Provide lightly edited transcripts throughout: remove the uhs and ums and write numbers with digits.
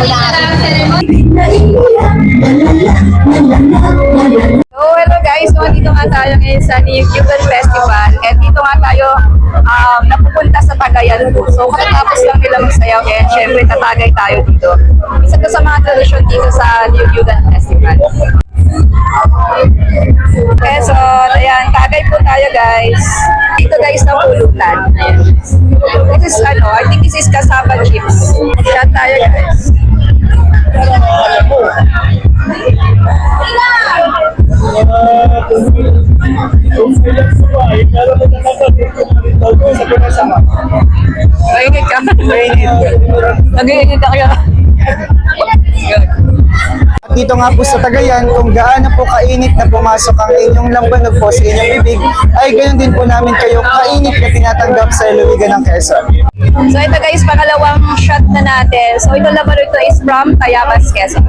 So, hello guys. So, dito nga tayo ngayon sa Niyugyugan Festival. And dito nga tayo napupunta sa Cagayan po. So, katapos lang nila magsayaw. And syempre, tatagay tayo dito. Isa to sa mga tradisyon dito sa Niyugyugan Festival. Okay, so, ayan. Tagay po tayo guys. Dito guys na pulutan. This is I think this is cassava chips. Shot tayo guys. Mainit ka. Nag-iinit ka kaya. At dito nga po sa Cagayan, kung gaano po kainit na pumasok ang inyong lambanog po sa inyong bibig, ay ganoon din po namin kayo kainit na tinatanggap sa lalawigan ng Quezon. So ito guys, pangalawang shot na natin. So ito naman ito is from Tayabas, Quezon.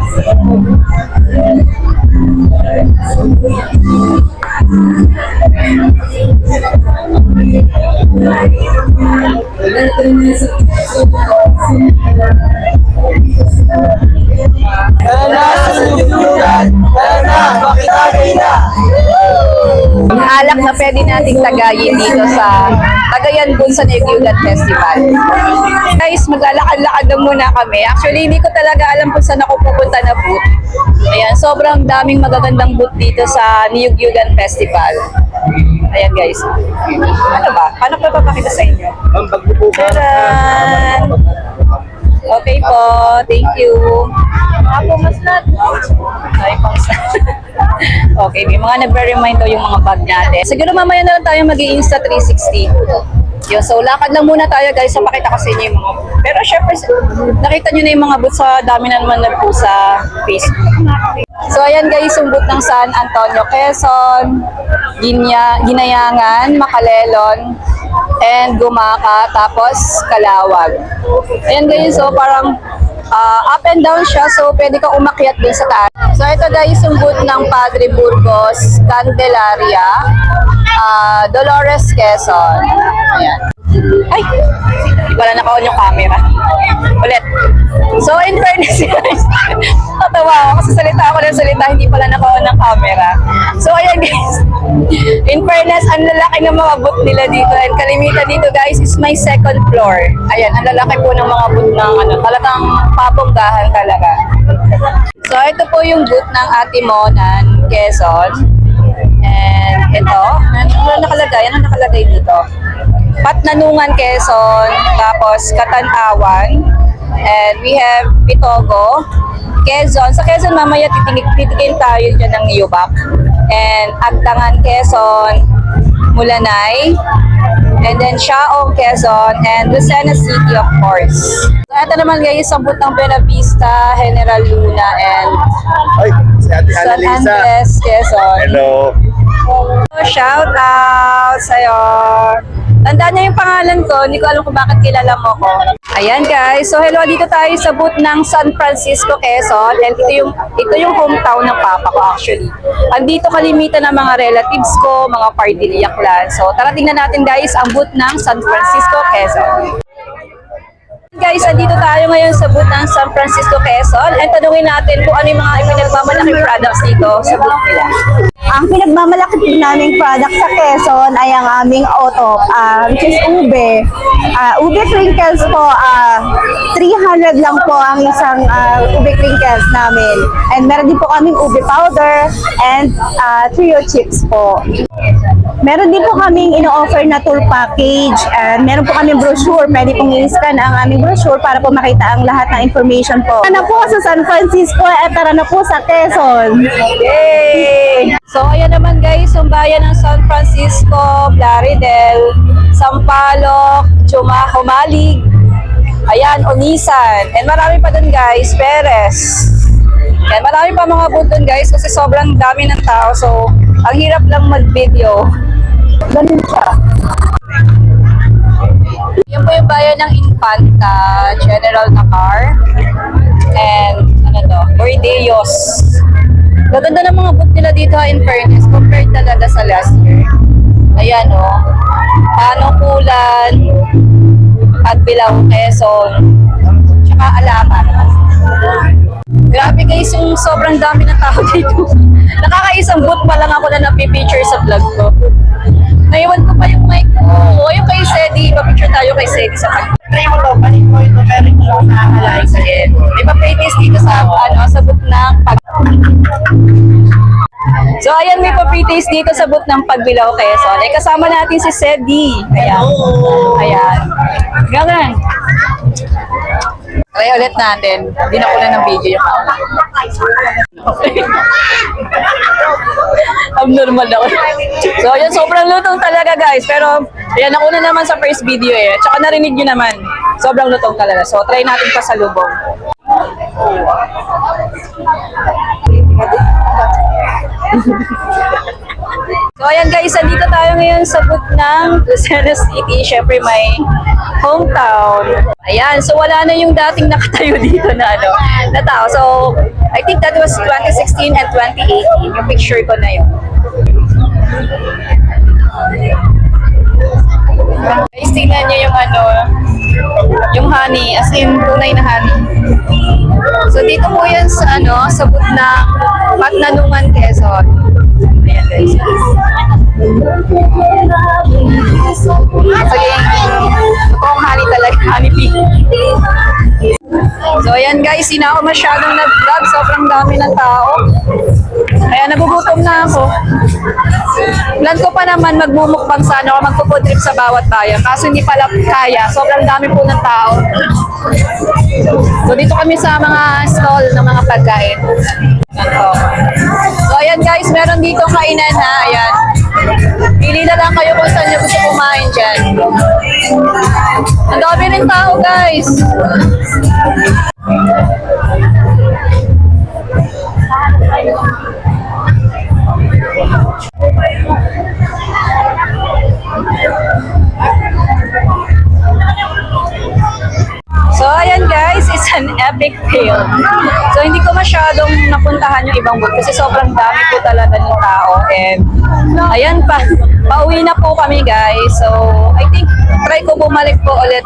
Ang alak na pwede nating tagayin dito sa Cagayan Bun sa Niyugyugan Festival. Guys, maglalakad-lakad na muna kami. Actually, hindi ko talaga alam kung saan ako pupunta na booth. Ayan, sobrang daming magagandang booth dito sa Niyugyugan Festival. Ayan guys. Ano ba? Paano ko papakita sa inyo? Taran! Okay po, thank you. Ako mas not. Ay, okay, may mga nagre-remind ko yung mga bag natin. Siguro mamaya na lang tayo mag-i-Insta 360. Yun, so lakad lang muna tayo guys, so pakita ko sa inyo yung mga. Pero syempre, nakita nyo na yung mga booth sa dami na naman po sa Facebook. So ayan guys, yung booth ng San Antonio, Quezon, Ginayangan, Macalelon, and Gumaka, tapos Calawag. Ayan guys, so parang up and down siya, so pwede kang umakyat din sa taas. So ito guys, yung booth ng Padre Burgos, Candelaria, Dolores, Quezon. Ayan. Ay! Hindi pala naka-on yung camera. Ulit. So in fairness guys, natawa ako kasi salita ako ng salita, hindi pala naka-on ng camera. So ayan guys, in fairness, ang lalaki ng mga booth nila dito, and kalimitan dito guys is my second floor. Ayan, ang lalaki po ng mga booth ng talagang paponggahan talaga. So ito po yung booth ng Ate Monan, Quezon. And ito, ano nakalagay dito? Patnanungan, Quezon, tapos Katanawan, and we have Pitogo, Quezon. Sa Quezon, mamaya titikin tayo dyan ng Yubak. And Agtangan, Quezon, Mulanay, and then Shaong, Quezon, and Lucena City, of course. So, ito naman guys, ang booth ng Buena Vista, General Luna, and San Andres, Quezon. Hello. So, shout out sa'yo. Tandaan niya yung pangalan ko, hindi ko alam kung bakit kilala mo ko. Ayan guys, so hello, dito tayo sa booth ng San Francisco, Quezon. And ito yung hometown ng papa ko actually. Andito kalimitan ng mga relatives ko, mga Pardilla clan. So tara tingnan natin guys ang booth ng San Francisco, Quezon. Guys, andito tayo ngayon sa booth ng San Francisco, Quezon. And tanungin natin kung ano yung mga pinagmamalaking products dito sa booth nila. Ang pinagmamalaki po naming product sa Quezon ay ang aming auto, which is ube. Ube crinkles po, 300 lang po ang isang ube crinkles namin. And meron din po kaming ube powder and trio chips po. Meron din po kaming ino-offer na tour package, and meron po kaming brochure. Pwede pong i-scan ang aming brochure para po makita ang lahat ng information po. Tara na po sa San Francisco at tara na po sa Quezon. Yay! So ayan naman guys, yung bayan ng San Francisco, Plaridel, Sampaloc, Humalig, ayan, Onisan, and marami pa dun guys, Perez. Yan, marami pa mga booth dun guys kasi sobrang dami ng tao, so ang hirap lang mag-video. Ganun siya. Yan po yung bayan ng Infanta, General Nakar, and Bordeos. Gaganda ng mga booth nila dito in fairness compared talaga sa last year. Ayan o. Panukulan at Bilao, Quezon. Tsaka Alaman. guys, yung sobrang dami ng tao dito. Nakakaisang booth pa lang ako na napipicture sa vlog ko. Naiwan ko pa yung mic ko. O, yung kay Sedi. Papicture tayo kay Sedi sa pag. Try mo to. Panin mo ito. Pero hindi ko nakakalain sa end. May pa-playtest dito sa, sa booth ng pag... So, ayan, may pa-pre-taste dito sa booth ng Pagbilao, Quezon. Eh, kasama natin si Sedi. Ayan. Ayan. Ganun. Try ulit natin. Hindi na ko na ng video yung abnormal ako. So, ayan, sobrang lutong talaga, guys. Pero, ayan, nauna naman sa first video eh. Tsaka narinig nyo naman. Sobrang lutong talaga. So, try natin pa sa lubong. So ayan guys, andito tayo ngayon sa booth ng Lucena City. Syempre may hometown. Ayan, so wala na yung dating nakatayo dito na na tao. So I think that was 2016 and 2018. Yung picture ko na yun. Guys, tingnan nyo yung yung honey, as in tunay na honey. So dito po yan sa sa booth ng Patnanungan, Quezon. Ayan guys. Sige, totoong honey talaga, honey bee. So ayan guys, hindi na ako masyadong nag-vlog, sobrang dami ng tao. Kaya nagugutom na ako. Plan ko pa naman magmumukbang sana ako, magpo-food trip sa bawat bayan. Kaso hindi pala kaya, sobrang dami po ng tao. So dito kami sa mga stall ng mga pagkain. Ganito. So ayan guys, meron dito kainan na, ayan. Pili na lang kayo kung saan nyo gusto kumain dyan. Ang dami rin tao guys. So ayan guys, it's an epic fail. So hindi ko masyadong napuntahan yung ibang booth kasi sobrang dami po talaga ng tao. And ayan pa, pauwi na po kami guys. So I think try ko bumalik po ulit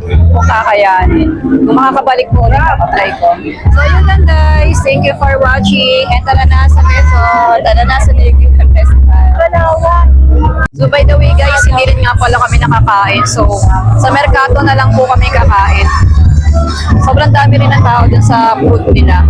kung kakayanin. Kung makakabalik po ulit, try ko. So yun lang guys, thank you for watching. And tara na sa Quezon, tara na sa Niliguan Festival. So by the way guys, hindi rin nga pala kami nakakain. So sa merkato na lang po kami kakain. Sobrang dami rin ng tao dun sa food nila.